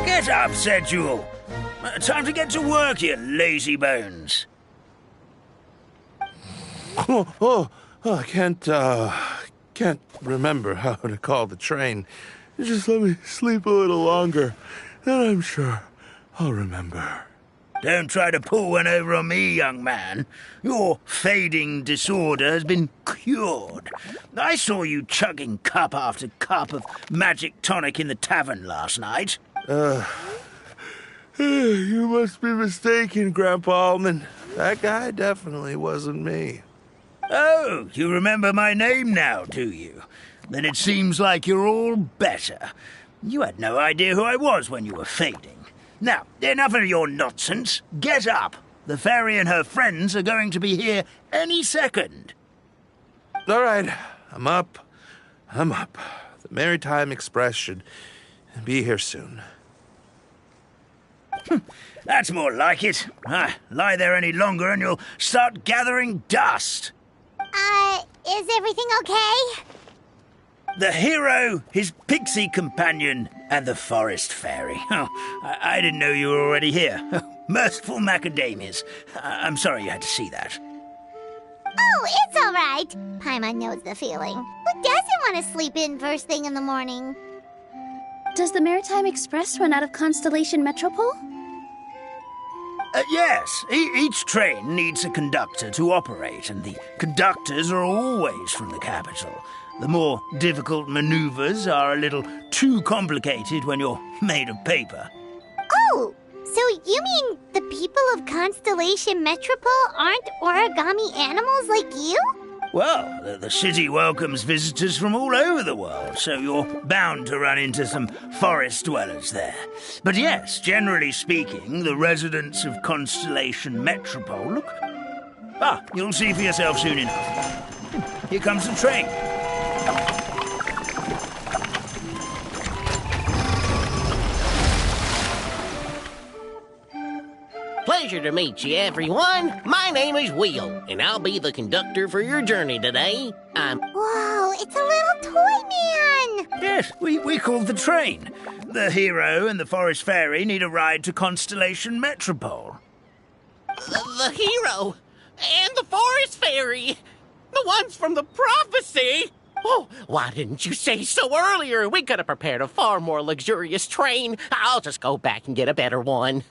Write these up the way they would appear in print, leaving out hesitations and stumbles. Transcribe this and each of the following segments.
Get up, said Jewel. Time to get to work, you lazy bones. I can't remember how to call the train. Just let me sleep a little longer, then I'm sure I'll remember. Don't try to pull one over on me, young man. Your fading disorder has been cured. I saw you chugging cup after cup of magic tonic in the tavern last night. You must be mistaken, Grandpa Allman. That guy definitely wasn't me. Oh, you remember my name now, do you? Then it seems like you're all better. You had no idea who I was when you were fading. Now, enough of your nonsense. Get up. The fairy and her friends are going to be here any second. All right, I'm up. The Maritime Express should be here soon. That's more like it. Lie there any longer and you'll start gathering dust. Is everything okay? The hero, his pixie companion, and the forest fairy. Oh, I didn't know you were already here. Merciful macadamias. I'm sorry you had to see that. Oh, it's all right. Paimon knows the feeling. Who doesn't want to sleep in first thing in the morning? Does the Maritime Express run out of Constellation Metropole? Yes. Each train needs a conductor to operate, and the conductors are always from the capital. The more difficult maneuvers are a little too complicated when you're made of paper. Oh, so you mean the people of Constellation Metropole aren't origami animals like you? Well, the city welcomes visitors from all over the world, so you're bound to run into some forest dwellers there. But yes, generally speaking, the residents of Constellation Metropole look... you'll see for yourself soon enough. Here comes the train. Pleasure to meet you, everyone. My name is Will, and I'll be the conductor for your journey today. Whoa, it's a little toy man! Yes, we called the train. The hero and the forest fairy need a ride to Constellation Metropole. The hero and the forest fairy, the ones from the prophecy. Oh, why didn't you say so earlier? We could have prepared a far more luxurious train. I'll just go back and get a better one.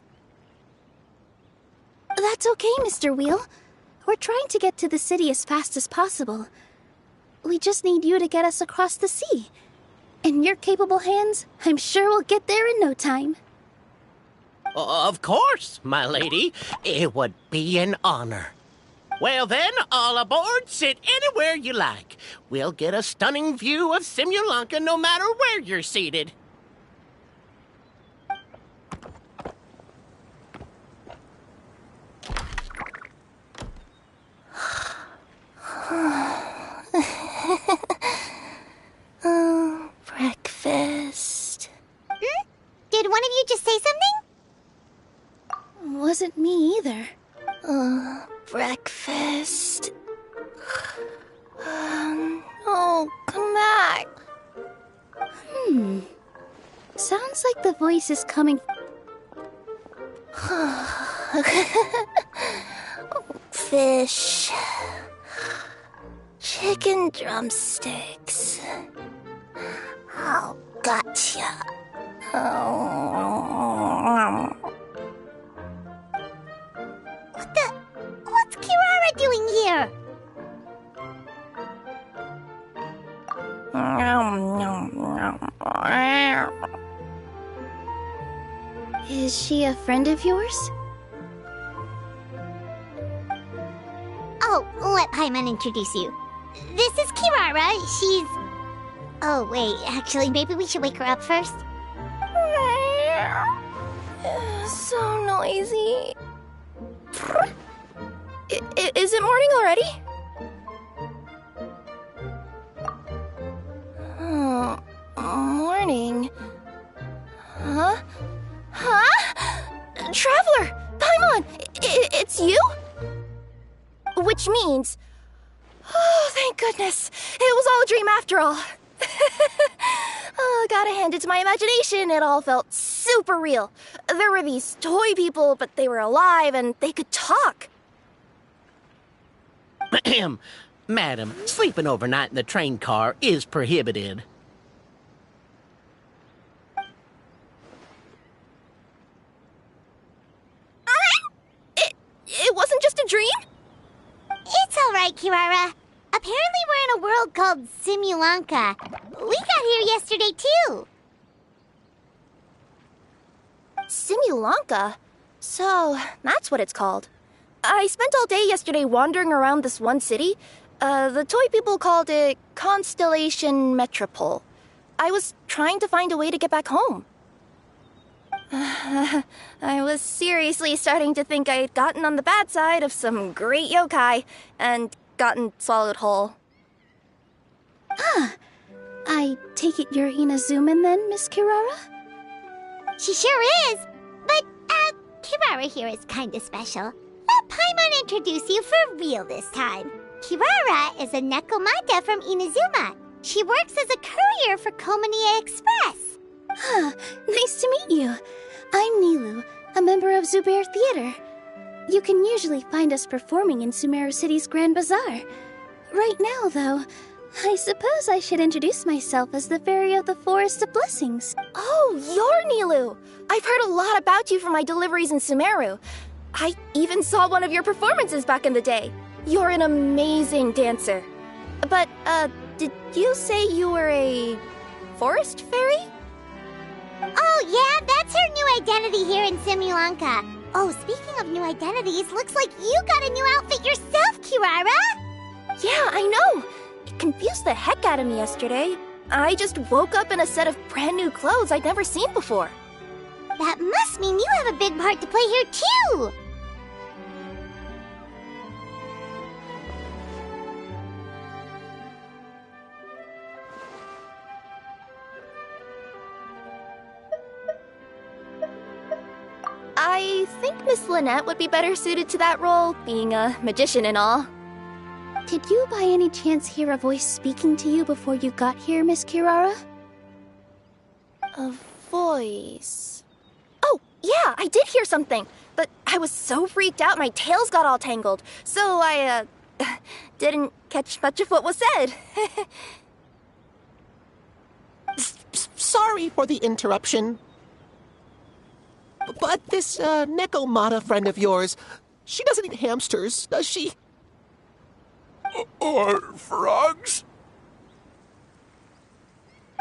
That's okay, Mr. Wheel. We're trying to get to the city as fast as possible. We just need you to get us across the sea. In your capable hands, I'm sure we'll get there in no time. Of course, my lady. It would be an honor. Well then, all aboard, sit anywhere you like. We'll get a stunning view of Simulanka no matter where you're seated. Oh, breakfast. Did one of you just say something? Wasn't me either. Breakfast. Oh, come back. Sounds like the voice is coming. Fish. Chicken drumsticks. Oh, gotcha. Oh. What's Kirara doing here? Is she a friend of yours? Oh, let Paimon introduce you. This is Kirara. She's... Oh, wait. Actually, maybe we should wake her up first. So noisy. Is it morning already? Oh, morning. Huh? Traveler! Paimon! It's you? Which means... Oh, thank goodness. It was all a dream after all. Oh, gotta hand it to my imagination. It all felt super real. There were these toy people, but they were alive and they could talk. Madam, sleeping overnight in the train car is prohibited. It wasn't just a dream? It's all right, Kirara. Apparently we're in a world called Simulanka. We got here yesterday, too. Simulanka? So, that's what it's called. I spent all day yesterday wandering around this one city. The toy people called it Constellation Metropole. I was trying to find a way to get back home. I was seriously starting to think I had gotten on the bad side of some great yokai and gotten swallowed whole. I take it you're Inazuman then, Miss Kirara? She sure is. But, Kirara here is kinda special. Let Paimon introduce you for real this time. Kirara is a Nekomata from Inazuma. She works as a courier for Komaniya Express. Nice to meet you. I'm Nilu, a member of Zubair Theater. You can usually find us performing in Sumeru City's Grand Bazaar. Right now, though, I suppose I should introduce myself as the Fairy of the Forest of Blessings. Oh, you're Nilu! I've heard a lot about you from my deliveries in Sumeru. I even saw one of your performances back in the day. You're an amazing dancer. But, did you say you were a forest fairy? Oh, yeah, that's her new identity here in Simulanka. Oh, speaking of new identities, looks like you got a new outfit yourself, Kirara! Yeah, I know! It confused the heck out of me yesterday. I just woke up in a set of brand new clothes I'd never seen before. That must mean you have a big part to play here, too! I think Miss Lynette would be better suited to that role, being a magician and all. Did you by any chance hear a voice speaking to you before you got here, Miss Kirara? A voice... Oh, yeah, I did hear something, but I was so freaked out my tails got all tangled, so I, didn't catch much of what was said. Sorry for the interruption. But this, Nekomata friend of yours, she doesn't eat hamsters, does she? Or frogs?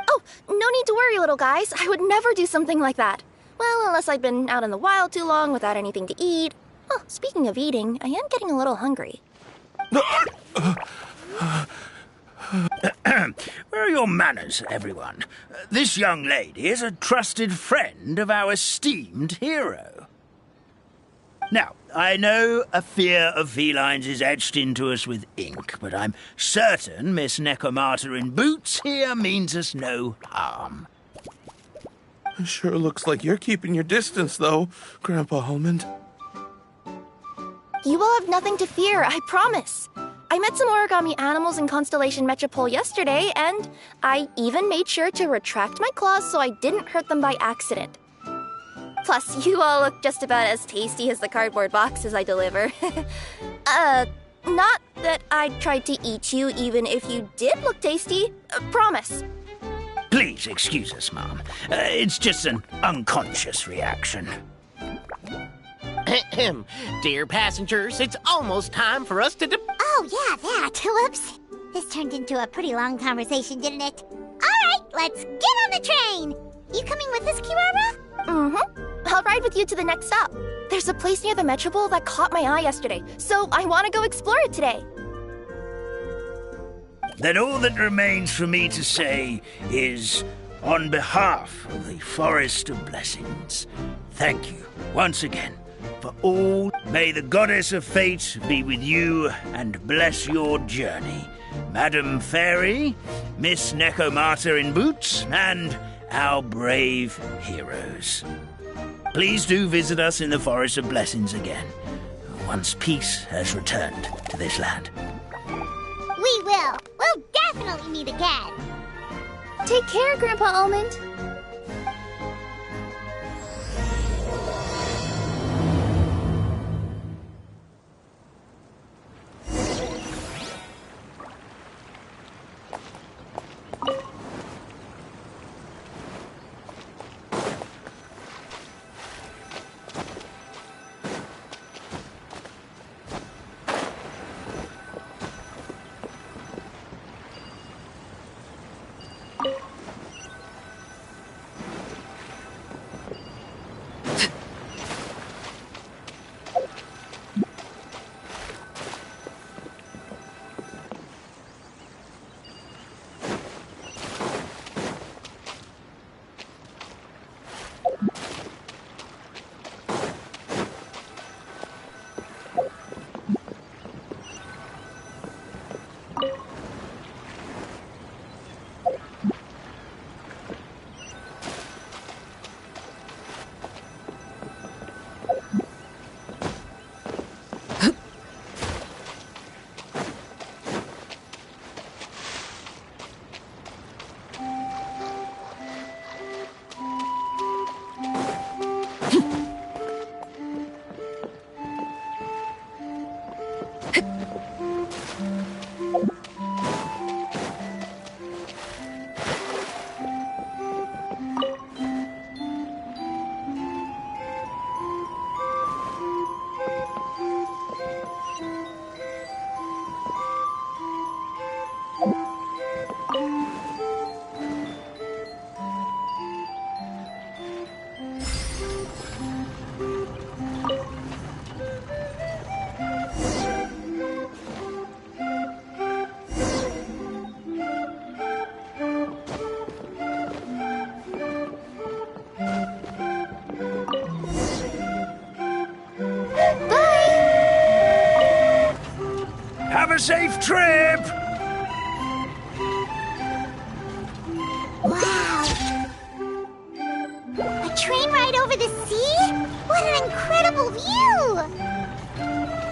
Oh, no need to worry, little guys. I would never do something like that. Well, unless I'd been out in the wild too long without anything to eat. Oh, speaking of eating, I am getting a little hungry. Where are your manners, everyone? This young lady is a trusted friend of our esteemed hero. Now, I know a fear of felines is etched into us with ink, but I'm certain Miss Necomata in boots here means us no harm. It sure looks like you're keeping your distance, though, Grandpa Almond. You will have nothing to fear, I promise. I met some origami animals in Constellation Metropole yesterday, and I even made sure to retract my claws so I didn't hurt them by accident. Plus, you all look just about as tasty as the cardboard boxes I deliver. Not that I tried to eat you even if you did look tasty. Promise. Please excuse us, Mom. It's just an unconscious reaction. Dear passengers, it's almost time for us to Oh, yeah, that. Whoops. This turned into a pretty long conversation, didn't it? All right, let's get on the train. You coming with us, Kirara? Mm-hmm. I'll ride with you to the next stop. There's a place near the Metropole that caught my eye yesterday, so I want to go explore it today. Then all that remains for me to say is, on behalf of the Forest of Blessings, thank you once again for all. May the Goddess of Fate be with you and bless your journey. Madam Fairy, Miss Necomata in boots, and our brave heroes. Please do visit us in the Forest of Blessings again, once peace has returned to this land. We will. We'll definitely meet again. Take care, Grandpa Almond. Have a safe trip! Wow. A train ride over the sea? What an incredible view!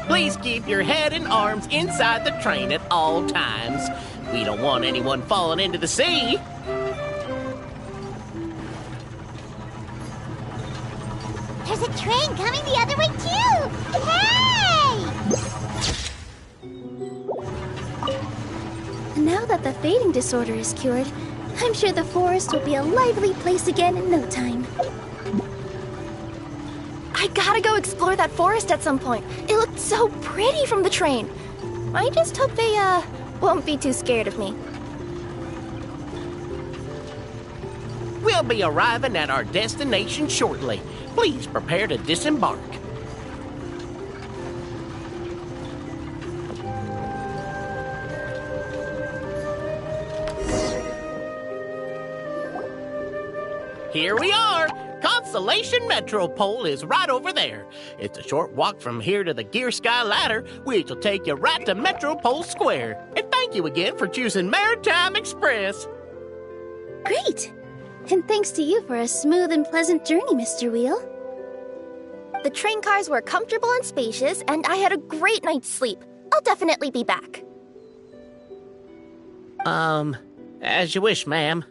Please keep your head and arms inside the train at all times. We don't want anyone falling into the sea. There's a train coming the other way, too! Hey! Now that the fading disorder is cured, I'm sure the forest will be a lively place again in no time. I gotta go explore that forest at some point. It looked so pretty from the train. I just hope they, won't be too scared of me. We'll be arriving at our destination shortly. Please prepare to disembark. Here we are! Constellation Metropole is right over there. It's a short walk from here to the Gear Sky Ladder, which will take you right to Metropole Square. And thank you again for choosing Maritime Express. Great! And thanks to you for a smooth and pleasant journey, Mr. Wheel. The train cars were comfortable and spacious, and I had a great night's sleep. I'll definitely be back. As you wish, ma'am.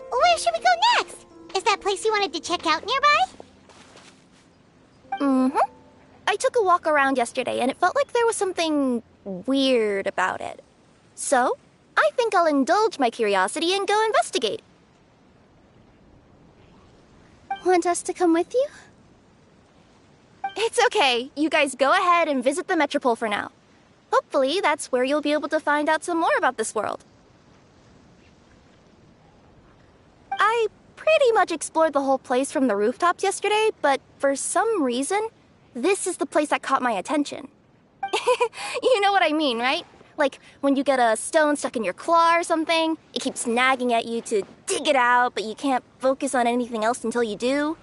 Where should we go next? Is that place you wanted to check out nearby? Mm-hmm. I took a walk around yesterday, and it felt like there was something weird about it. So, I think I'll indulge my curiosity and go investigate. Want us to come with you? It's okay. You guys go ahead and visit the Metropole for now. Hopefully, that's where you'll be able to find out some more about this world. I pretty much explored the whole place from the rooftops yesterday, but for some reason, this is the place that caught my attention. You know what I mean, right? Like when you get a stone stuck in your claw or something, it keeps nagging at you to dig it out, but you can't focus on anything else until you do.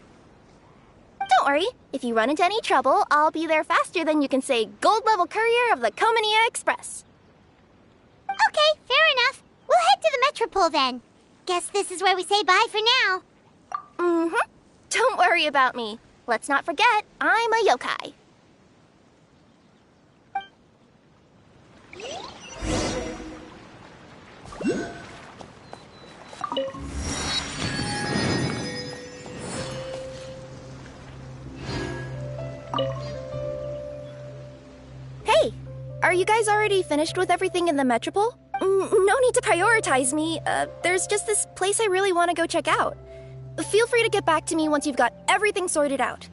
Don't worry, if you run into any trouble, I'll be there faster than you can say gold level courier of the Comania Express. Okay, fair enough. We'll head to the Metropole then. Guess this is where we say bye for now. Mm-hmm. Don't worry about me. Let's not forget, I'm a yokai. Hey, are you guys already finished with everything in the Metropole? No need to prioritize me. There's just this place I really want to go check out. Feel free to get back to me once you've got everything sorted out.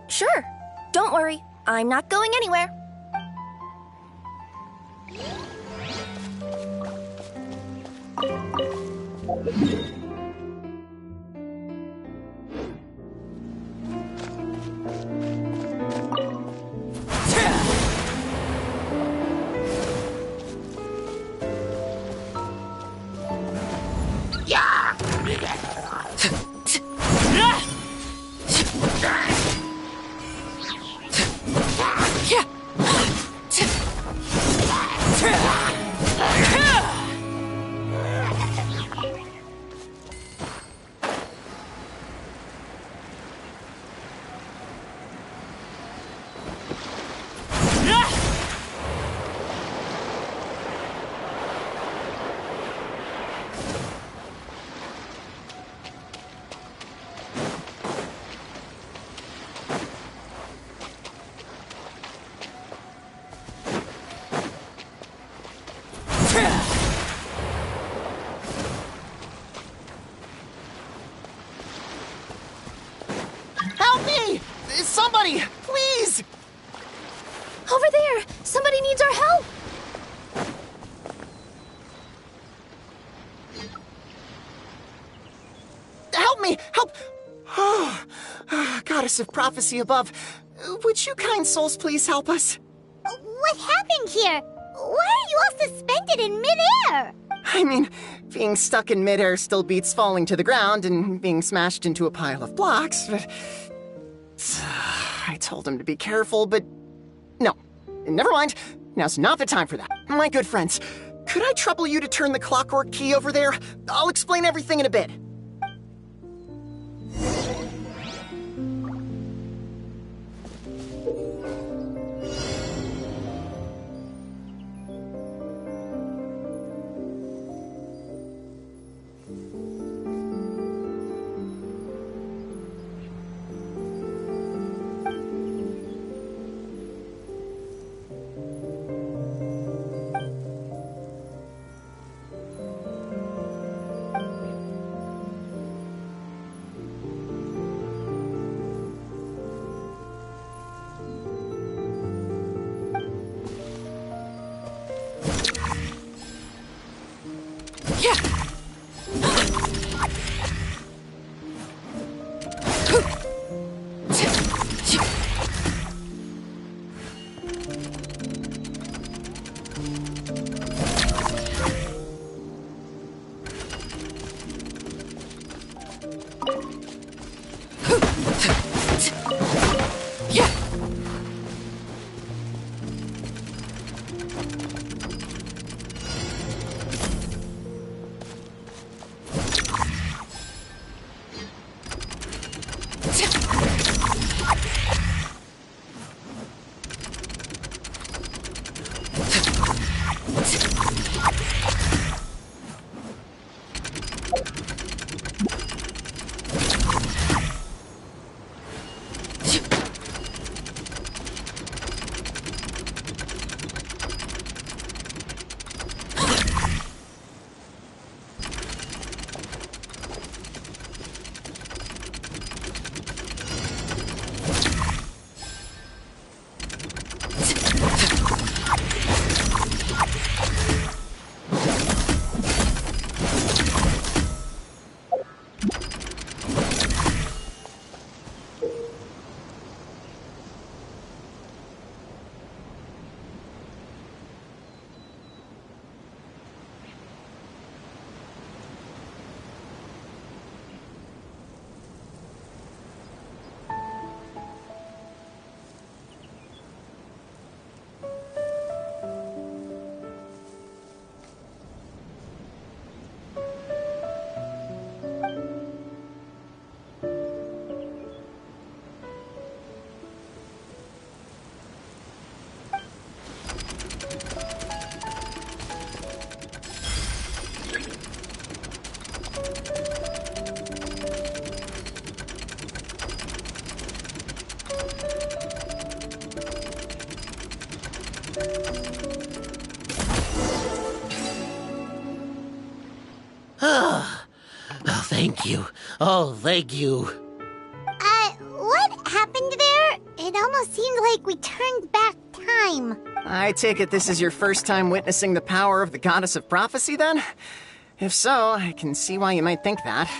Sure. Don't worry. I'm not going anywhere. Help me! Somebody, please! Over there! Somebody needs our help! Help me! Help! Oh, goddess of prophecy above, would you kind souls please help us? What happened here? Why are you all suspended in midair? I mean, being stuck in midair still beats falling to the ground and being smashed into a pile of blocks, but... I told him to be careful, but... No. Never mind. Now's not the time for that. My good friends, could I trouble you to turn the clockwork key over there? I'll explain everything in a bit. Thank you. Oh, thank you. What happened there? It almost seemed like we turned back time. I take it this is your first time witnessing the power of the Goddess of Prophecy, then? If so, I can see why you might think that.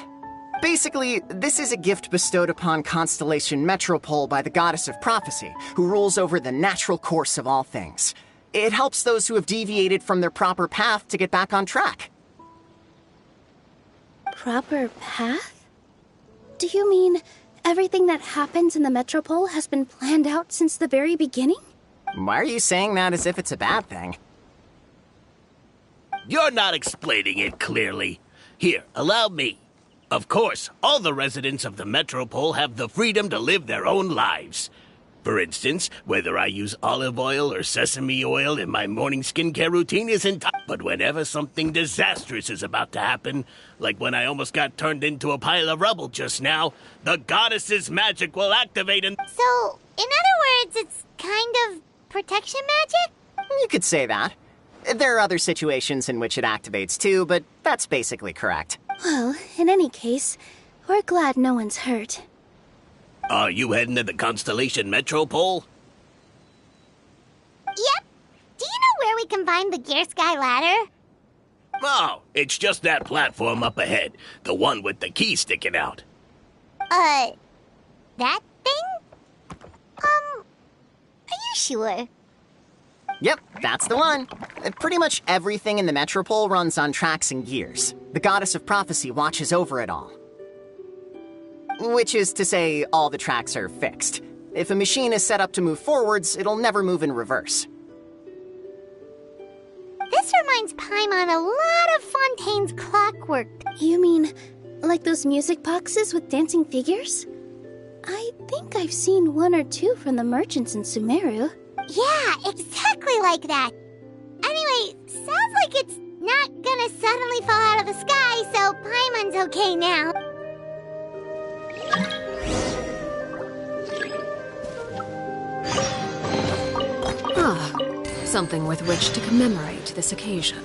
Basically, this is a gift bestowed upon Constellation Metropole by the Goddess of Prophecy, who rules over the natural course of all things. It helps those who have deviated from their proper path to get back on track. Proper path? Do you mean everything that happens in the Metropole has been planned out since the very beginning? Why are you saying that as if it's a bad thing? You're not explaining it clearly. Here, allow me. Of course, all the residents of the Metropole have the freedom to live their own lives. For instance, whether I use olive oil or sesame oil in my morning skincare routine isn't. But whenever something disastrous is about to happen, like when I almost got turned into a pile of rubble just now, the goddess's magic will activate and. So, in other words, it's kind of protection magic? You could say that. There are other situations in which it activates too, but that's basically correct. Well, in any case, we're glad no one's hurt. Are you heading to the Constellation Metropole? Yep. Do you know where we can find the Gear Sky ladder? Oh, it's just that platform up ahead. The one with the key sticking out. That thing? Are you sure? Yep, that's the one. Pretty much everything in the Metropole runs on tracks and gears. The Goddess of Prophecy watches over it all. Which is to say, all the tracks are fixed. If a machine is set up to move forwards, it'll never move in reverse. This reminds Paimon a lot of Fontaine's clockwork. You mean, like those music boxes with dancing figures? I think I've seen one or two from the merchants in Sumeru. Yeah, exactly like that. Anyway, sounds like it's not gonna suddenly fall out of the sky, so Paimon's okay now. Something with which to commemorate this occasion.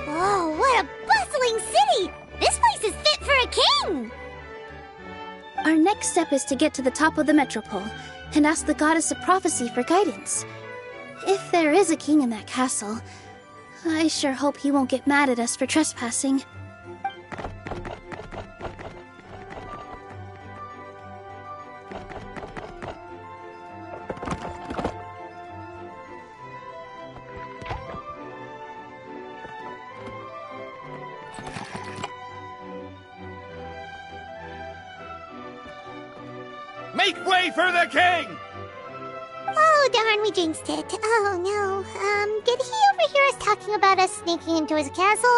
Whoa, what a bustling city! This place is fit for a king! Our next step is to get to the top of the Metropole and ask the Goddess of Prophecy for guidance. If there is a king in that castle, I sure hope he won't get mad at us for trespassing. Make way for the king! Oh, darn, we jinxed it. Oh, no. Did he overhear us talking about us sneaking into his castle?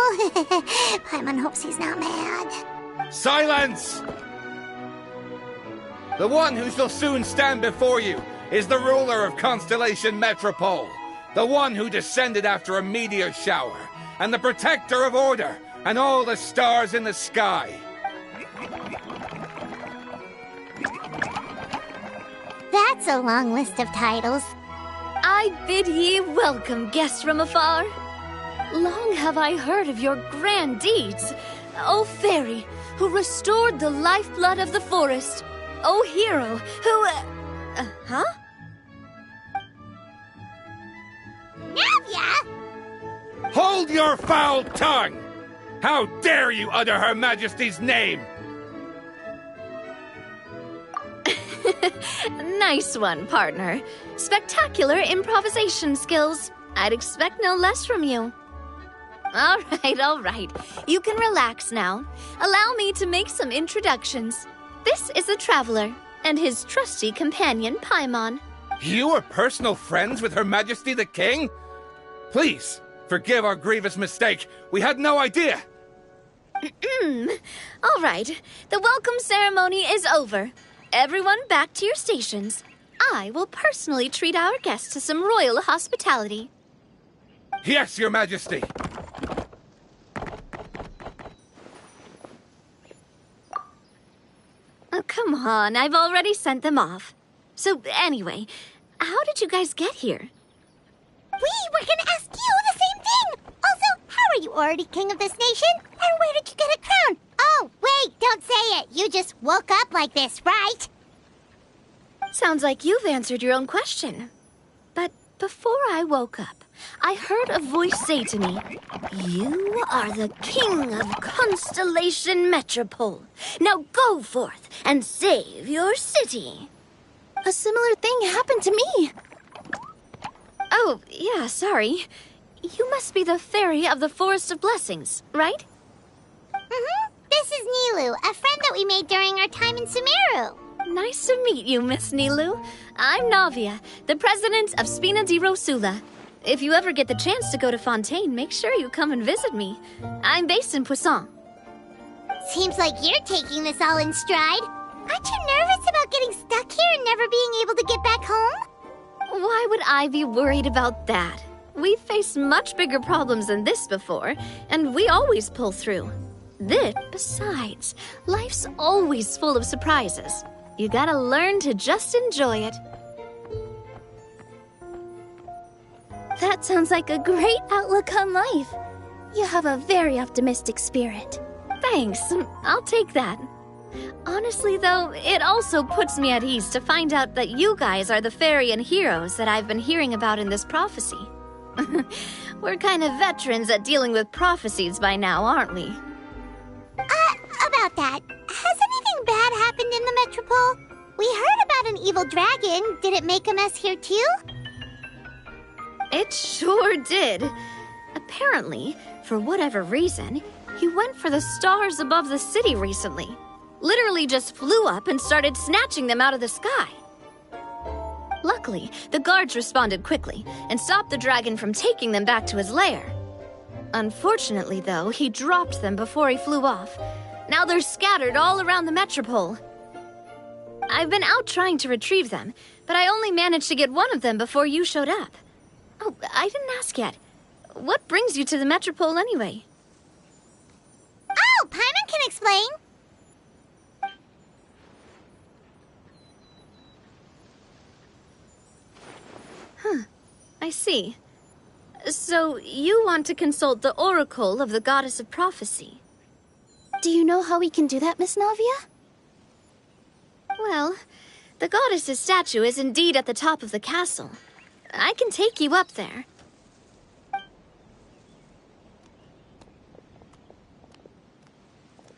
Paimon hopes he's not mad. Silence! The one who shall soon stand before you is the ruler of Constellation Metropole, the one who descended after a meteor shower, and the protector of order and all the stars in the sky. That's a long list of titles. I bid ye welcome, guests from afar. Long have I heard of your grand deeds, O fairy, who restored the lifeblood of the forest, O hero, who... huh? Navia! Hold your foul tongue! How dare you utter Her Majesty's name? Nice one, partner. Spectacular improvisation skills. I'd expect no less from you. All right. You can relax now. Allow me to make some introductions. This is the Traveler, and his trusty companion, Paimon. You are personal friends with Her Majesty the King? Please, forgive our grievous mistake. We had no idea. All right, the welcome ceremony is over. Everyone back to your stations. I will personally treat our guests to some royal hospitality. Yes, Your Majesty. Oh, come on, I've already sent them off. So anyway, how did you guys get here? We were gonna ask you the same thing! Also, how are you already king of this nation? And where did you get a crown? Oh, wait, don't say it. You just woke up like this, right? Sounds like you've answered your own question. But before I woke up, I heard a voice say to me, "You are the king of Constellation Metropole. Now go forth and save your city." A similar thing happened to me. Oh, yeah, sorry. You must be the fairy of the Forest of Blessings, right? This is Nilu, a friend that we made during our time in Sumeru. Nice to meet you, Miss Nilu. I'm Navia, the president of Spina di Rosula. If you ever get the chance to go to Fontaine, make sure you come and visit me. I'm based in Poisson. Seems like you're taking this all in stride. Aren't you nervous about getting stuck here and never being able to get back home? Why would I be worried about that? We've faced much bigger problems than this before, and we always pull through. Besides, life's always full of surprises. You gotta learn to just enjoy it. That sounds like a great outlook on life. You have a very optimistic spirit. Thanks, I'll take that. Honestly, though, it also puts me at ease to find out that you guys are the fairy and heroes that I've been hearing about in this prophecy. We're kind of veterans at dealing with prophecies by now, aren't we? About that, has anything bad happened in the Metropole? We heard about an evil dragon. Did it make a mess here too? It sure did. Apparently, for whatever reason, he went for the stars above the city recently. Literally just flew up and started snatching them out of the sky. Luckily, the guards responded quickly and stopped the dragon from taking them back to his lair. Unfortunately, though, he dropped them before he flew off. Now they're scattered all around the Metropole. I've been out trying to retrieve them, but I only managed to get one of them before you showed up. Oh, I didn't ask yet. What brings you to the Metropole anyway? Oh, Paimon can explain. I see. So, you want to consult the Oracle of the Goddess of Prophecy. Do you know how we can do that, Miss Navia? Well, the goddess's statue is indeed at the top of the castle. I can take you up there.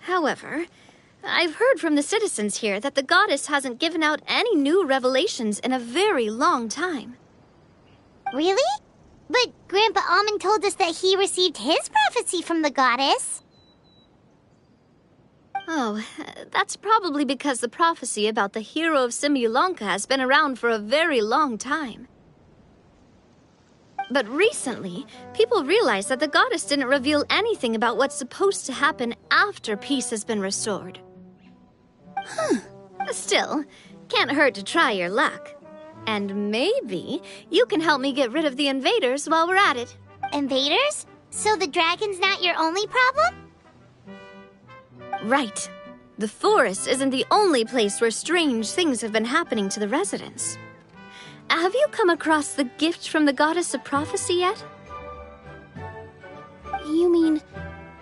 However, I've heard from the citizens here that the goddess hasn't given out any new revelations in a very long time. Really? But Grandpa Almond told us that he received his prophecy from the goddess. Oh, that's probably because the prophecy about the hero of Simulanka has been around for a very long time. But recently, people realized that the goddess didn't reveal anything about what's supposed to happen after peace has been restored. Still, can't hurt to try your luck. And maybe you can help me get rid of the invaders while we're at it. Invaders? So the dragon's not your only problem? Right. The forest isn't the only place where strange things have been happening to the residents. Have you come across the gift from the Goddess of Prophecy yet? You mean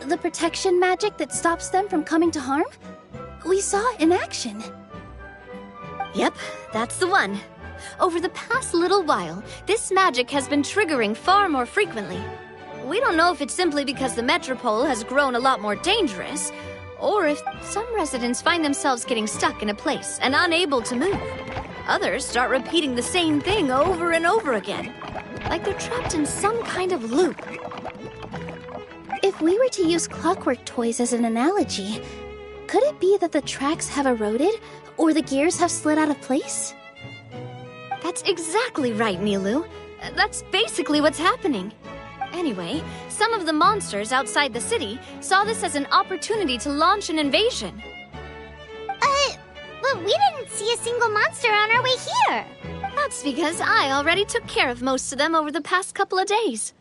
the protection magic that stops them from coming to harm? We saw it in action. Yep, that's the one. Over the past little while, this magic has been triggering far more frequently. We don't know if it's simply because the metropole has grown a lot more dangerous, or if some residents find themselves getting stuck in a place and unable to move. Others start repeating the same thing over and over again, like they're trapped in some kind of loop. If we were to use clockwork toys as an analogy, could it be that the tracks have eroded, or the gears have slid out of place? That's exactly right, Nilu. That's basically what's happening. Anyway, some of the monsters outside the city saw this as an opportunity to launch an invasion. But we didn't see a single monster on our way here. That's because I already took care of most of them over the past couple of days.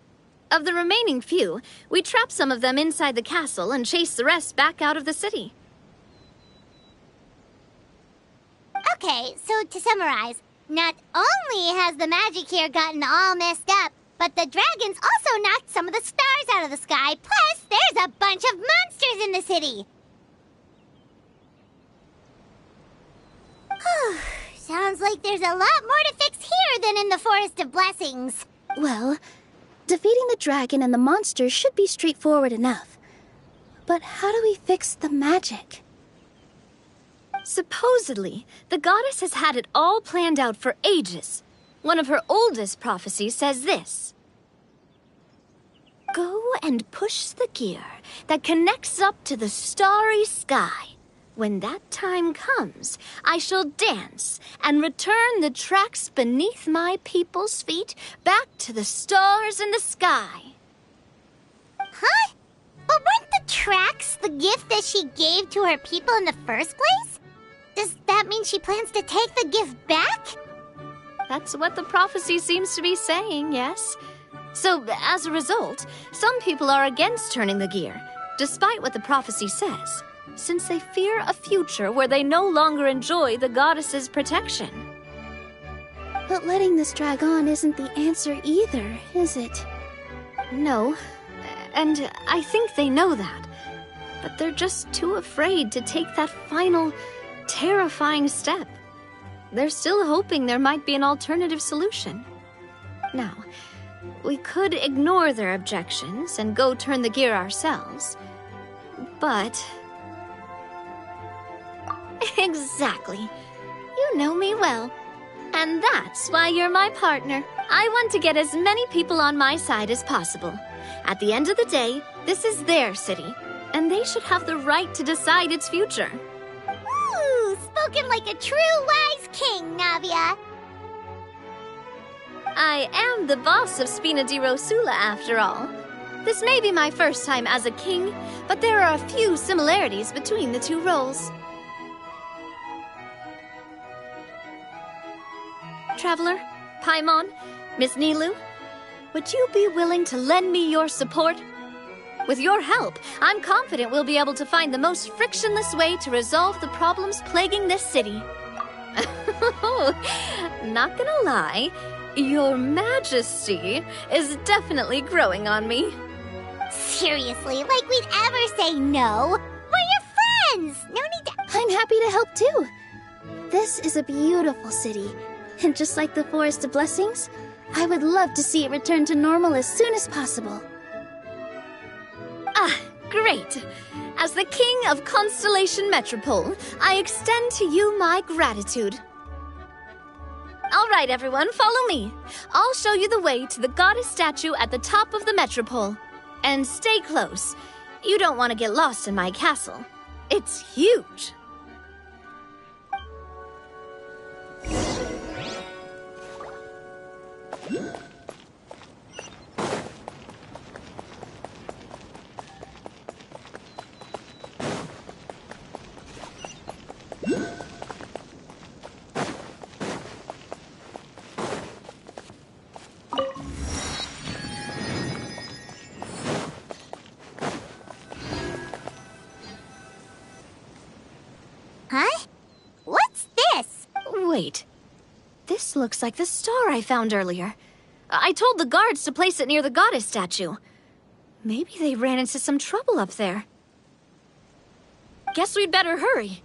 Of the remaining few, we trapped some of them inside the castle and chased the rest back out of the city. Okay, so to summarize, not only has the magic here gotten all messed up, but the dragons also knocked some of the stars out of the sky, plus there's a bunch of monsters in the city. Sounds like there's a lot more to fix here than in the Forest of Blessings. Well, defeating the dragon and the monsters should be straightforward enough. But how do we fix the magic? Supposedly, the goddess has had it all planned out for ages. One of her oldest prophecies says this: "Go and push the gear that connects up to the starry sky. When that time comes, I shall dance and return the tracks beneath my people's feet back to the stars in the sky." Huh? But weren't the tracks the gift that she gave to her people in the first place? Does that mean she plans to take the gift back? That's what the prophecy seems to be saying, yes. So, as a result, some people are against turning the gear, despite what the prophecy says, since they fear a future where they no longer enjoy the goddess's protection. But letting this drag on isn't the answer either, is it? No, and I think they know that. But they're just too afraid to take that final, terrifying step. They're still hoping there might be an alternative solution. Now, we could ignore their objections and go turn the gear ourselves, but... Exactly. You know me well. And that's why you're my partner. I want to get as many people on my side as possible. At the end of the day, this is their city, and they should have the right to decide its future. Ooh, spoken like a true wise king, Navia. I am the boss of Spina di Rosula, after all. This may be my first time as a king, but there are a few similarities between the two roles. Traveler, Paimon, Miss Nilu, would you be willing to lend me your support? With your help, I'm confident we'll be able to find the most frictionless way to resolve the problems plaguing this city. Not gonna lie, Your Majesty is definitely growing on me. Seriously, like we'd ever say no. We're your friends! No need to... I'm happy to help too. This is a beautiful city, and just like the Forest of Blessings, I would love to see it return to normal as soon as possible. Ah, great. As the King of Constellation Metropole, I extend to you my gratitude. All right, everyone, follow me. I'll show you the way to the goddess statue at the top of the Metropole. And stay close. You don't want to get lost in my castle. It's huge. Huh? What's this? Wait. This looks like the star I found earlier. I told the guards to place it near the goddess statue. Maybe they ran into some trouble up there. Guess we'd better hurry.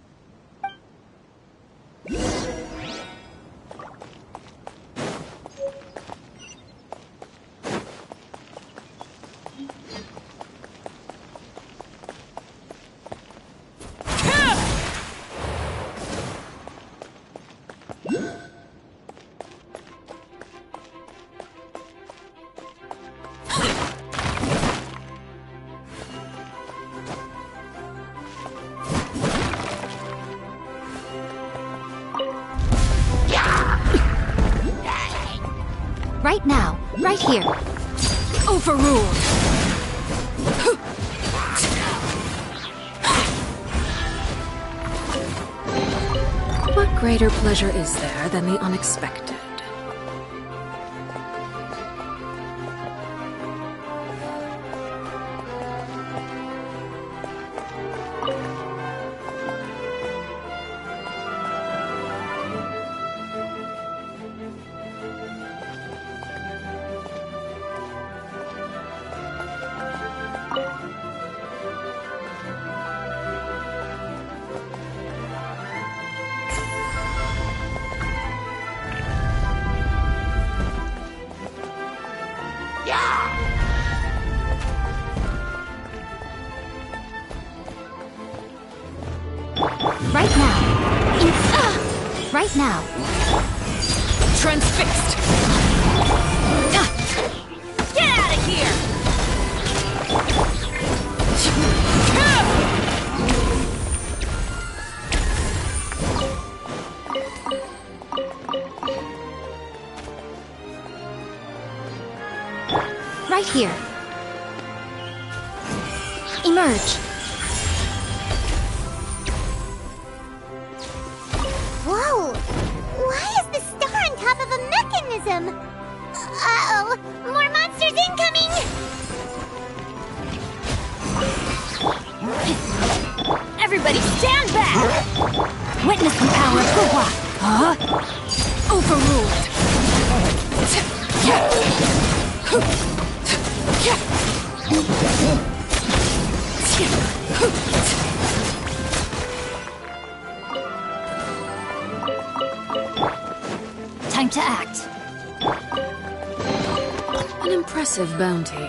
Right now. Right here. Overruled! What greater pleasure is there than the unexpected? Right now. Right now. Transfixed! Get out of here! Right here. Emerge. Whoa! Why is the star on top of a mechanism? Uh-oh! More monsters incoming! Everybody stand back! Witness the power of the rock. Huh? Overruled. Time to act. An impressive bounty.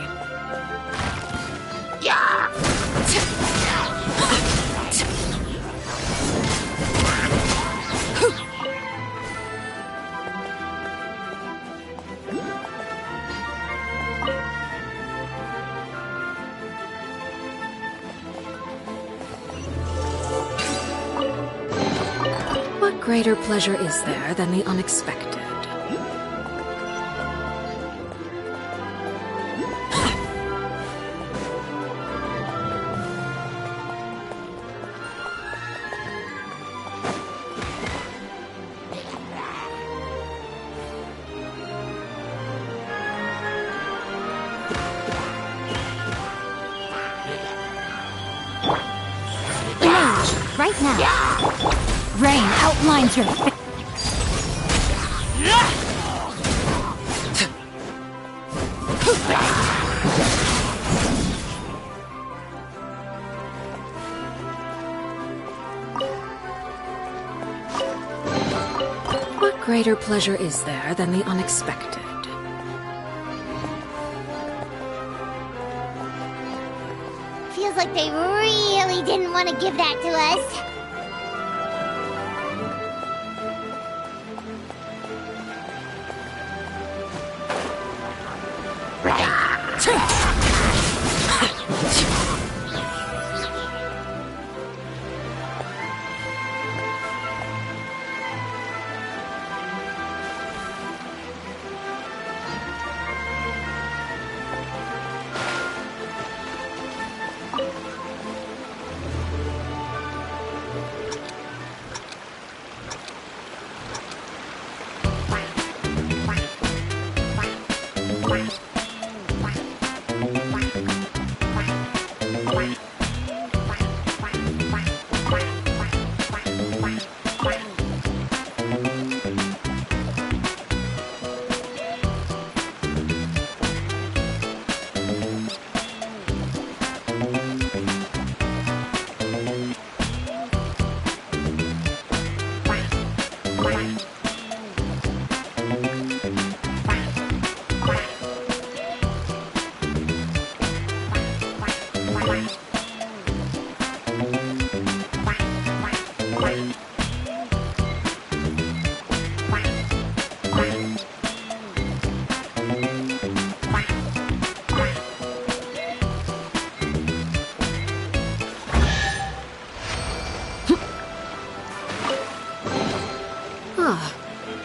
What greater pleasure is there than the unexpected? Right now. Rain outlines your... What greater pleasure is there than the unexpected? Feels like they really didn't want to give that to us.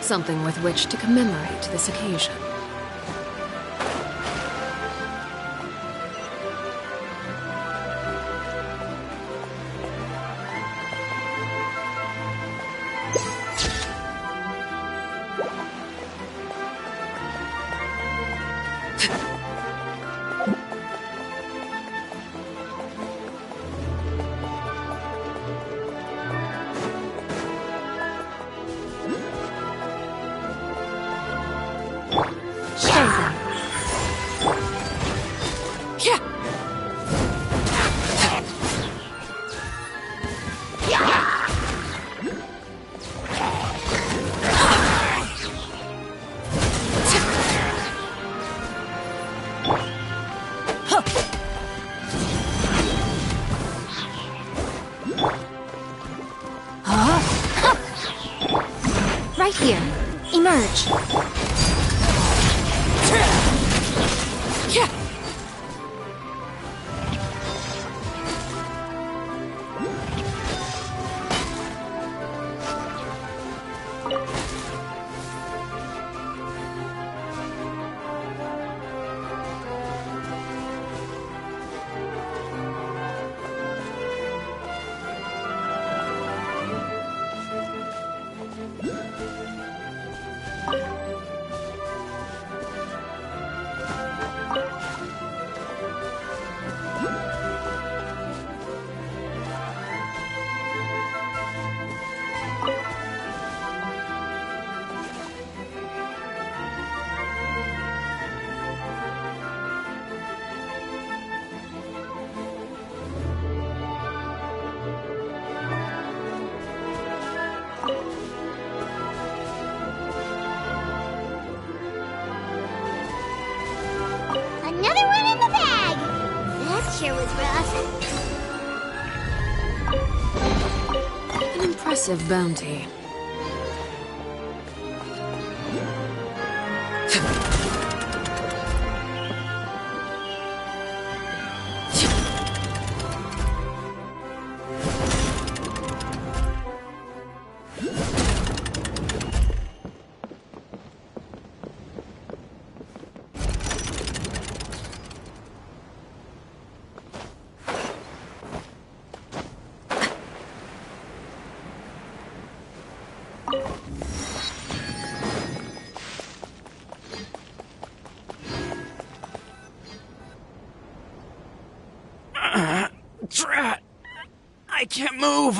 Something with which to commemorate this occasion. Right here. Emerge. Another one in the bag! That sure was rough. An impressive bounty. Drat! I can't move!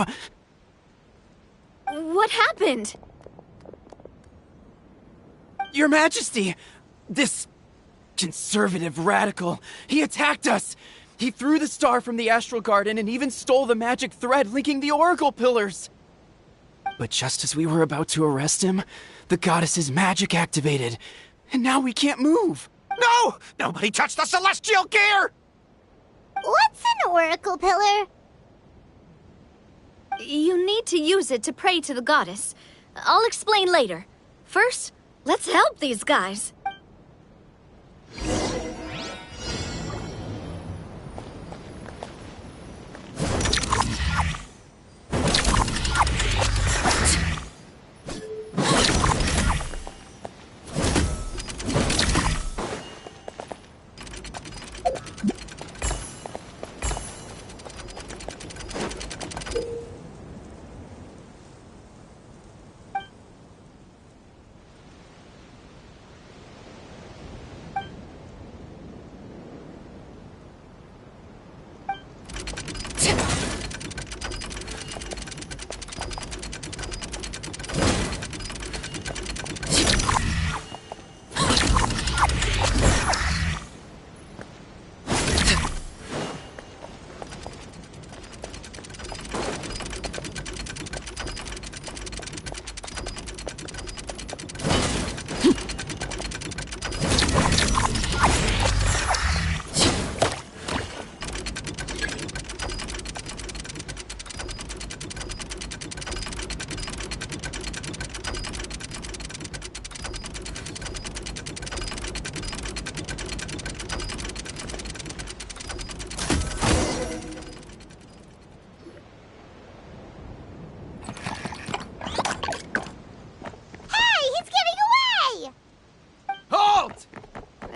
What happened? Your Majesty! This conservative radical, he attacked us! He threw the star from the Astral Garden and even stole the magic thread linking the Oracle Pillars! But just as we were about to arrest him, the goddess's magic activated, and now we can't move! No! Nobody touched the celestial gear! What's an oracle pillar? You need to use it to pray to the goddess. I'll explain later. First, let's help these guys.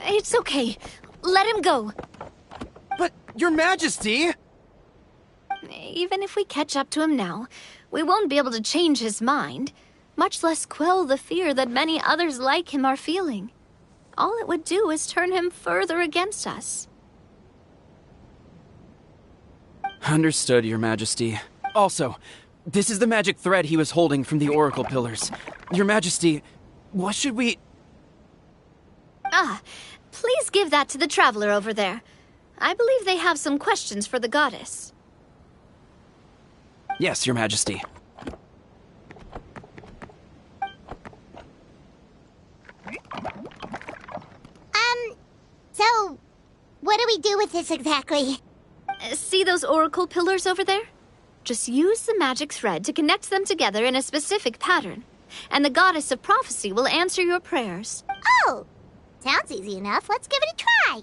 It's okay. Let him go. But, Your Majesty! Even if we catch up to him now, we won't be able to change his mind, much less quell the fear that many others like him are feeling. All it would do is turn him further against us. Understood, Your Majesty. Also, this is the magic thread he was holding from the Oracle Pillars. Your Majesty, what should we... Ah, please give that to the traveler over there. I believe they have some questions for the goddess. Yes, Your Majesty. So, what do we do with this exactly? See those oracle pillars over there? Just use the magic thread to connect them together in a specific pattern, and the goddess of prophecy will answer your prayers. Oh, sounds easy enough. Let's give it a try.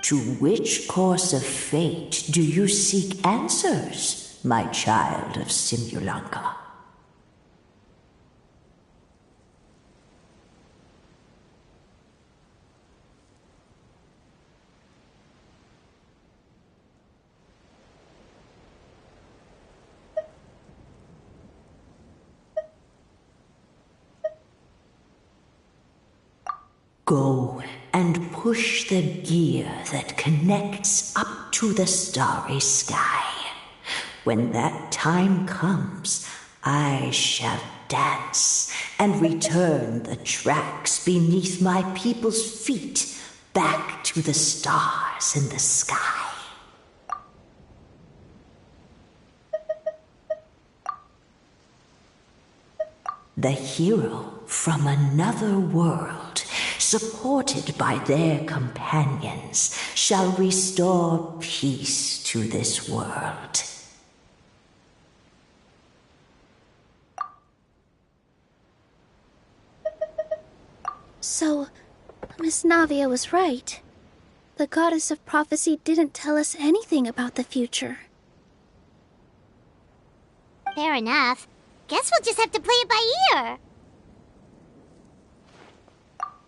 To which course of fate do you seek answers, my child of Simulanka? Go and push the gear that connects up to the starry sky. When that time comes, I shall dance and return the tracks beneath my people's feet back to the stars in the sky. The hero from another world, supported by their companions, shall restore peace to this world. So, Miss Navia was right. The goddess of prophecy didn't tell us anything about the future. Fair enough. Guess we'll just have to play it by ear.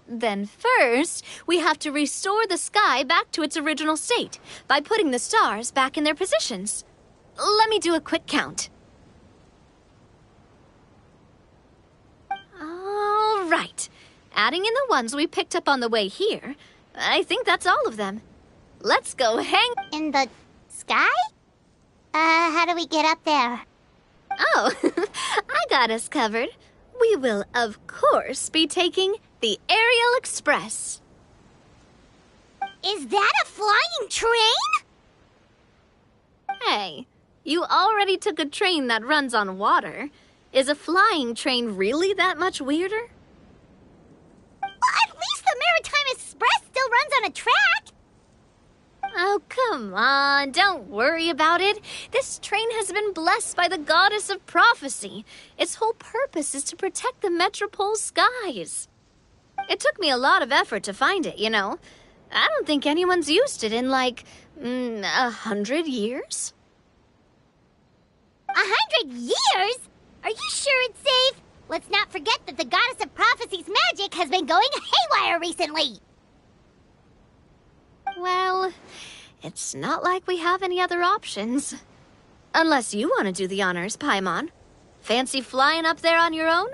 Then first, we have to restore the sky back to its original state by putting the stars back in their positions. Let me do a quick count. All right. Adding in the ones we picked up on the way here, I think that's all of them. Let's go hang... In the sky? How do we get up there? Oh, I got us covered. We will, of course, be taking the Aerial Express. Is that a flying train? Hey, you already took a train that runs on water. Is a flying train really that much weirder? Well, at least the Maritime Express still runs on a track. Oh, come on, don't worry about it. This train has been blessed by the goddess of prophecy. Its whole purpose is to protect the Metropole's skies. It took me a lot of effort to find it, you know. I don't think anyone's used it in, like, 100 years. 100 years? Are you sure it's safe? Let's not forget that the goddess of prophecy's magic has been going haywire recently. Well, it's not like we have any other options. Unless you want to do the honors, Paimon. Fancy flying up there on your own?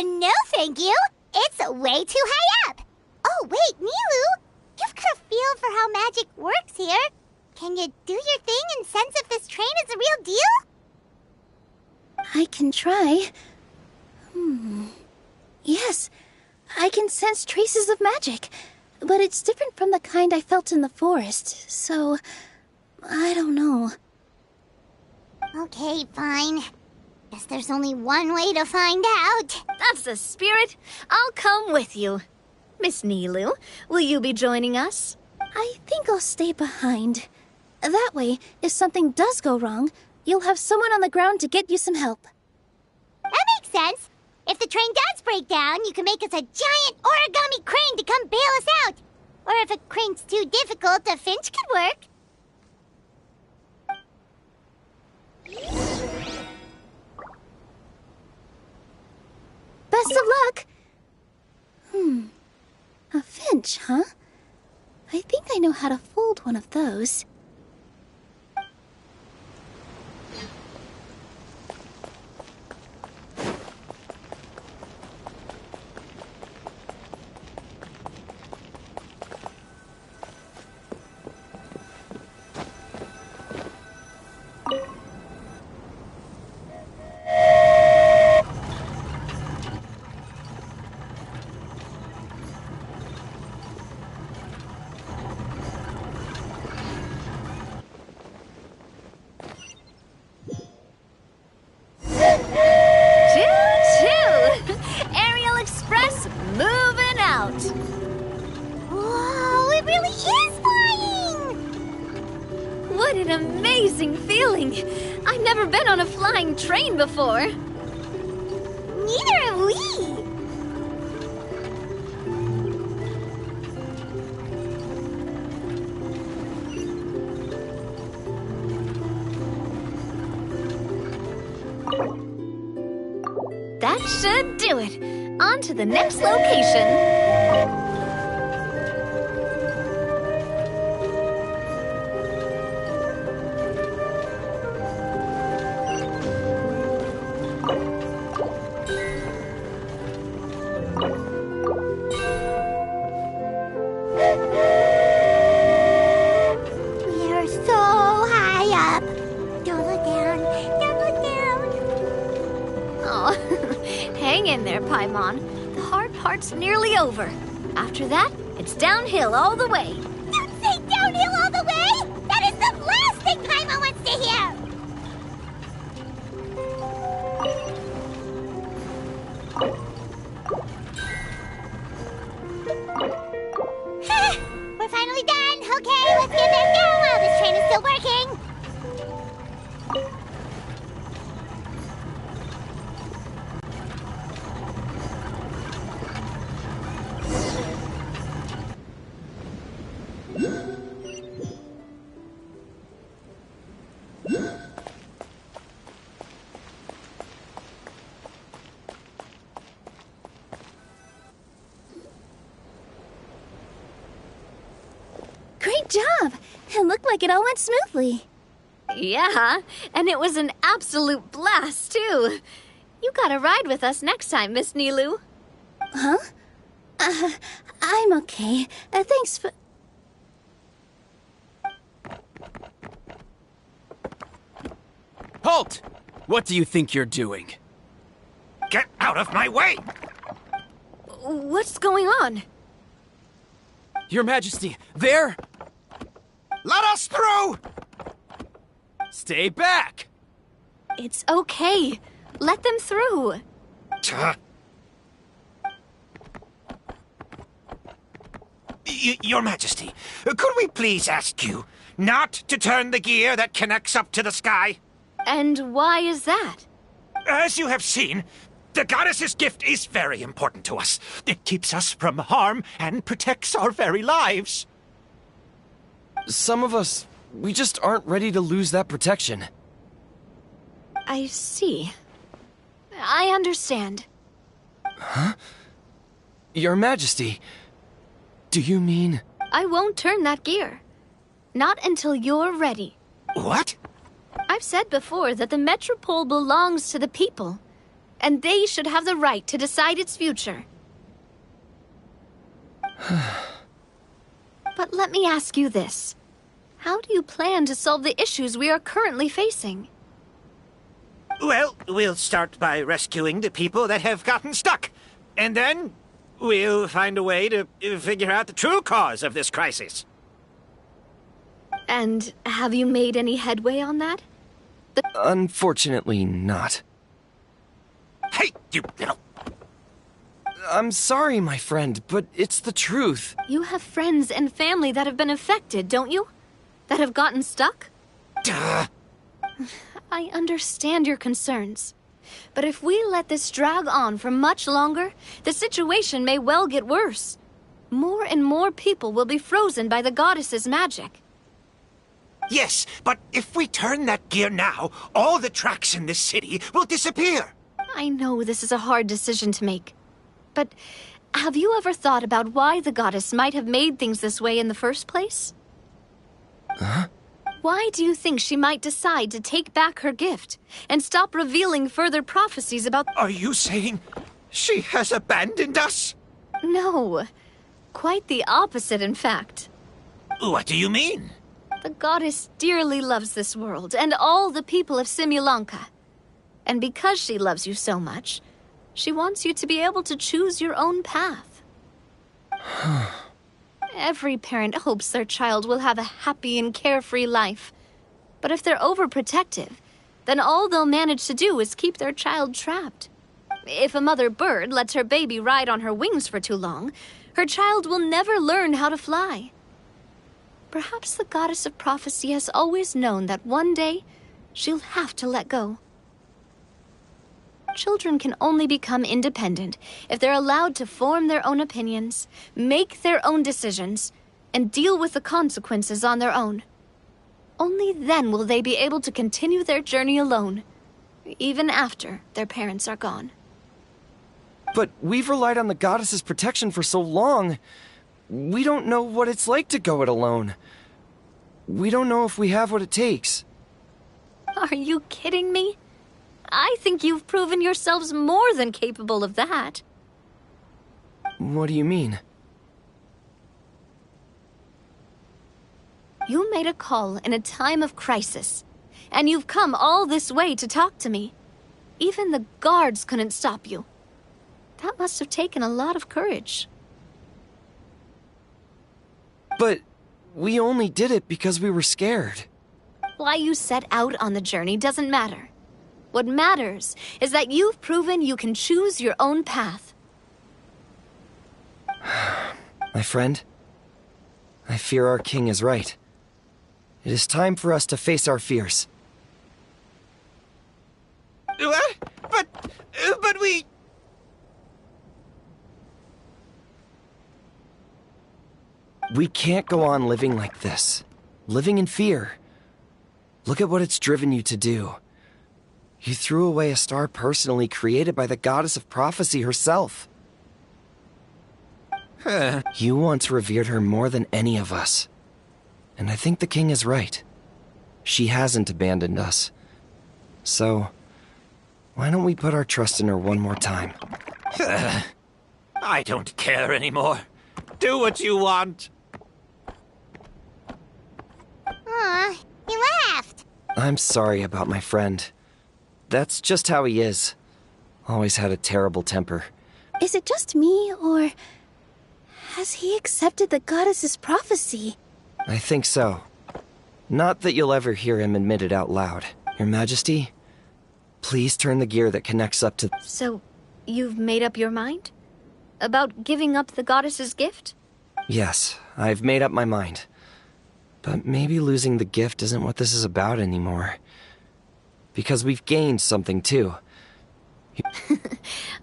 No, thank you. It's way too high up. Oh, wait, Nilu. You've got a feel for how magic works here. Can you do your thing and sense if this train is a real deal? I can try. Yes, I can sense traces of magic. But it's different from the kind I felt in the forest, so... I don't know. Okay, fine. Guess there's only one way to find out. That's the spirit. I'll come with you. Miss Nilu, will you be joining us? I think I'll stay behind. That way, if something does go wrong, you'll have someone on the ground to get you some help. That makes sense. If the train does break down, you can make us a giant origami crane to come bail us out. Or if a crane's too difficult, a finch could work. Best of luck! A finch, huh? I think I know how to fold one of those. What an amazing feeling! I've never been on a flying train before. Neither have we! That should do it. On to the next location. We're so high up. Don't look down. Don't look down. Oh, hang in there, Paimon. The hard part's nearly over. After that, it's downhill all the way. Don't say downhill all the way. That is the last thing Paimon wants to hear. We're finally done. Okay, let's get back down while this train is still working. Great job! It looked like it all went smoothly. Yeah, and it was an absolute blast, too. You gotta ride with us next time, Miss Nilu. Huh? I'm okay. Thanks for... Halt! What do you think you're doing? Get out of my way! What's going on? Your Majesty, there! Let us through! Stay back! It's okay. Let them through. Your Majesty, could we please ask you not to turn the gear that connects up to the sky? And why is that? As you have seen, the goddess's gift is very important to us. It keeps us from harm and protects our very lives. Some of us, we just aren't ready to lose that protection. I see. I understand. Huh? Your Majesty, do you mean... I won't turn that gear. Not until you're ready. What? I've said before that the Metropole belongs to the people, and they should have the right to decide its future. But let me ask you this. How do you plan to solve the issues we are currently facing? Well, we'll start by rescuing the people that have gotten stuck. And then we'll find a way to figure out the true cause of this crisis. And have you made any headway on that? Unfortunately not. Hey, you little... I'm sorry, my friend, but it's the truth. You have friends and family that have been affected, don't you? That have gotten stuck? Duh. I understand your concerns. But if we let this drag on for much longer, the situation may well get worse. More and more people will be frozen by the goddess's magic. Yes, but if we turn that gear now, all the tracks in this city will disappear. I know this is a hard decision to make. But have you ever thought about why the goddess might have made things this way in the first place? Huh? Why do you think she might decide to take back her gift and stop revealing further prophecies about... Are you saying she has abandoned us? No. Quite the opposite, in fact. What do you mean? The goddess dearly loves this world and all the people of Simulanka. And because she loves you so much, she wants you to be able to choose your own path. Every parent hopes their child will have a happy and carefree life. But if they're overprotective, then all they'll manage to do is keep their child trapped. If a mother bird lets her baby ride on her wings for too long, her child will never learn how to fly. Perhaps the goddess of prophecy has always known that one day she'll have to let go. Children can only become independent if they're allowed to form their own opinions, make their own decisions, and deal with the consequences on their own. Only then will they be able to continue their journey alone, even after their parents are gone. But we've relied on the goddess's protection for so long. We don't know what it's like to go it alone. We don't know if we have what it takes. Are you kidding me? I think you've proven yourselves more than capable of that. What do you mean? You made a call in a time of crisis, and you've come all this way to talk to me. Even the guards couldn't stop you. That must have taken a lot of courage. But we only did it because we were scared. Why you set out on the journey doesn't matter. What matters is that you've proven you can choose your own path. My friend, I fear our king is right. It is time for us to face our fears. What? But we... We can't go on living like this. Living in fear. Look at what it's driven you to do. You threw away a star personally created by the goddess of prophecy herself. You once revered her more than any of us. And I think the king is right. She hasn't abandoned us. So, why don't we put our trust in her one more time? I don't care anymore. Do what you want. Aw, he laughed. I'm sorry about my friend. That's just how he is. Always had a terrible temper. Is it just me, or has he accepted the goddess's prophecy? I think so. Not that you'll ever hear him admit it out loud. Your Majesty, please turn the gear that connects up to... So, you've made up your mind? About giving up the goddess's gift? Yes, I've made up my mind. But maybe losing the gift isn't what this is about anymore. Because we've gained something, too.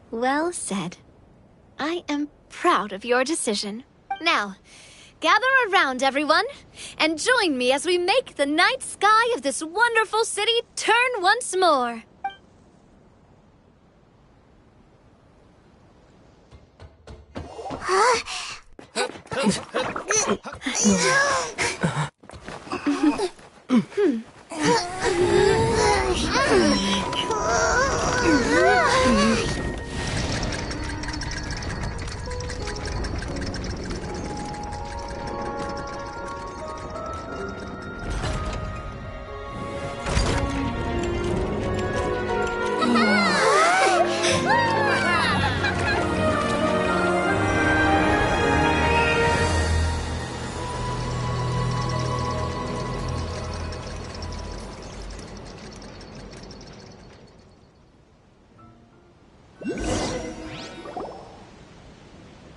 Well said. I am proud of your decision. Now, gather around, everyone, and join me as we make the night sky of this wonderful city turn once more.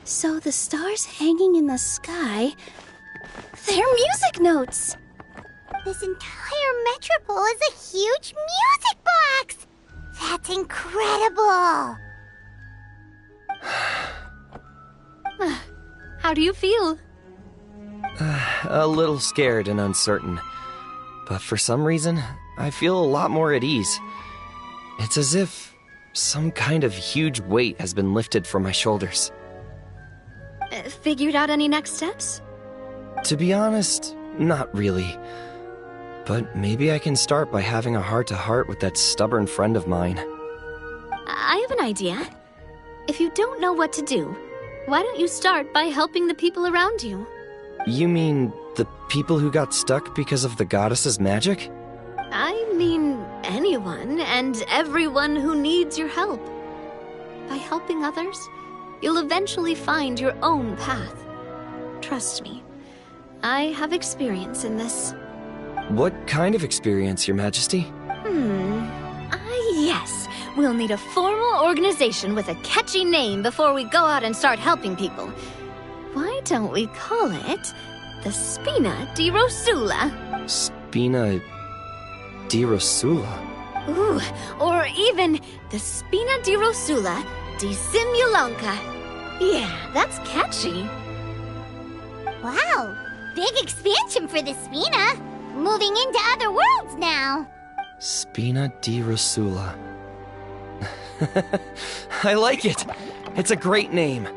So the stars hanging in the sky, they're music notes! This entire metropole is a huge music box! That's incredible! How do you feel? A little scared and uncertain. But for some reason, I feel a lot more at ease. It's as if some kind of huge weight has been lifted from my shoulders. Figured out any next steps? To be honest, not really. But maybe I can start by having a heart-to-heart with that stubborn friend of mine. I have an idea. If you don't know what to do, why don't you start by helping the people around you? You mean the people who got stuck because of the goddess's magic? I mean anyone and everyone who needs your help. By helping others, you'll eventually find your own path. Trust me, I have experience in this. What kind of experience, Your Majesty? Yes. We'll need a formal organization with a catchy name before we go out and start helping people. Why don't we call it the Spina di Rosula? Spina di Rosula? Ooh, or even the Spina di Rosula di Simulanka. Yeah, that's catchy. Wow, big expansion for the Spina. Moving into other worlds now. Spina di Rosula. I like it. It's a great name.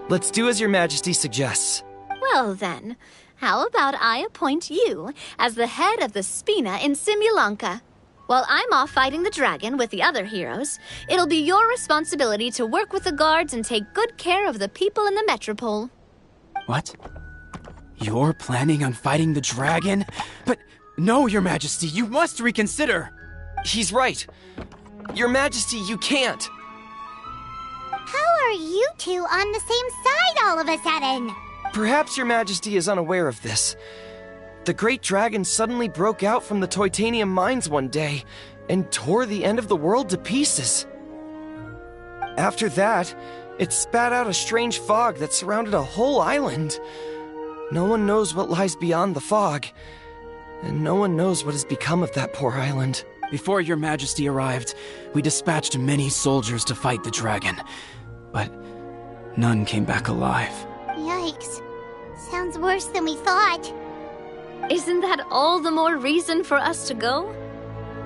Let's do as Your Majesty suggests. Well then, how about I appoint you as the head of the Spina in Simulanka? While I'm off fighting the dragon with the other heroes, it'll be your responsibility to work with the guards and take good care of the people in the metropole. What? You're planning on fighting the dragon? But no, Your Majesty, you must reconsider. He's right. Your Majesty, you can't. How are you two on the same side all of a sudden? Perhaps Your Majesty is unaware of this. The great dragon suddenly broke out from the Titanium mines one day and tore the end of the world to pieces. After that, it spat out a strange fog that surrounded a whole island. No one knows what lies beyond the fog, and no one knows what has become of that poor island. Before Your Majesty arrived, we dispatched many soldiers to fight the dragon, but none came back alive. Yikes. Sounds worse than we thought. Isn't that all the more reason for us to go?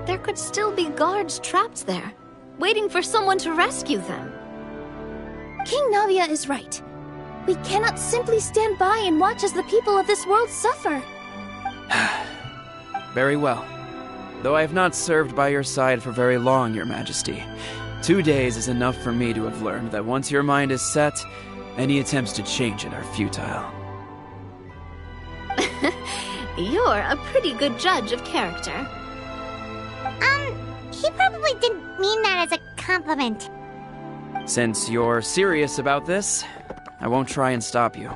There could still be guards trapped there, waiting for someone to rescue them. King Navia is right. We cannot simply stand by and watch as the people of this world suffer. Very well. Though I have not served by your side for very long, Your Majesty. 2 days is enough for me to have learned that once your mind is set, any attempts to change it are futile. You're a pretty good judge of character. He probably didn't mean that as a compliment. Since you're serious about this, I won't try and stop you.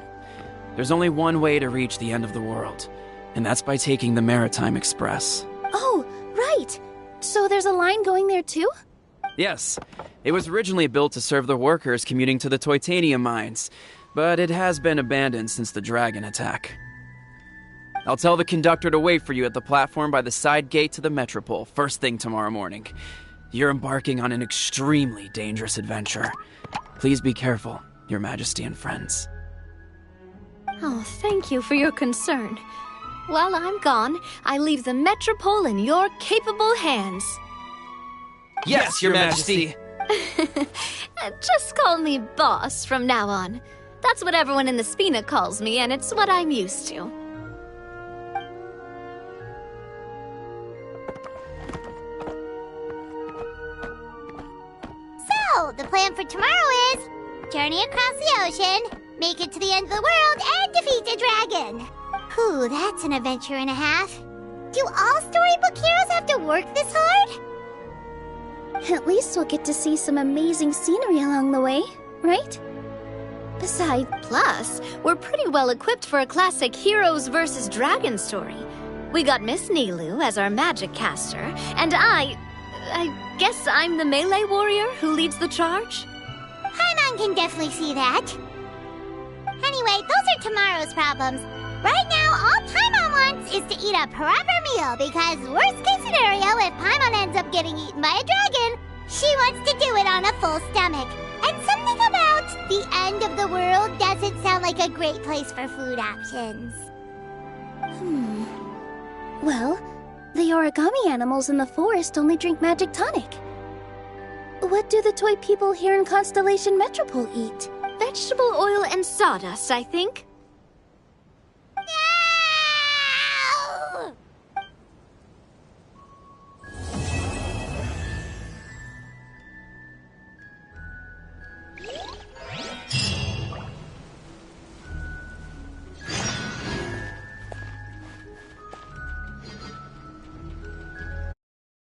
There's only one way to reach the end of the world, and that's by taking the Maritime Express. Oh, right! So there's a line going there too? Yes, it was originally built to serve the workers commuting to the Titanium mines, but it has been abandoned since the dragon attack. I'll tell the conductor to wait for you at the platform by the side gate to the Metropole first thing tomorrow morning. You're embarking on an extremely dangerous adventure. Please be careful, Your Majesty and friends. Oh, thank you for your concern. While I'm gone, I leave the Metropole in your capable hands. Yes, Your Majesty! Just call me boss from now on. That's what everyone in the Spina calls me, and it's what I'm used to. So, the plan for tomorrow is journey across the ocean, make it to the end of the world, and defeat a dragon. Whew, that's an adventure and a half. Do all storybook heroes have to work this hard? At least we'll get to see some amazing scenery along the way, right? Besides, plus, we're pretty well equipped for a classic heroes versus dragon story. We got Miss Nilu as our magic caster, and I guess I'm the melee warrior who leads the charge? Paimon can definitely see that. Anyway, those are tomorrow's problems. Right now, all Paimon wants is to eat a proper meal, because worst case scenario, if Paimon ends up getting eaten by a dragon, she wants to do it on a full stomach. And something about the end of the world doesn't sound like a great place for food options. well, the origami animals in the forest only drink magic tonic. What do the toy people here in Constellation Metropole eat? Vegetable oil and sawdust, I think.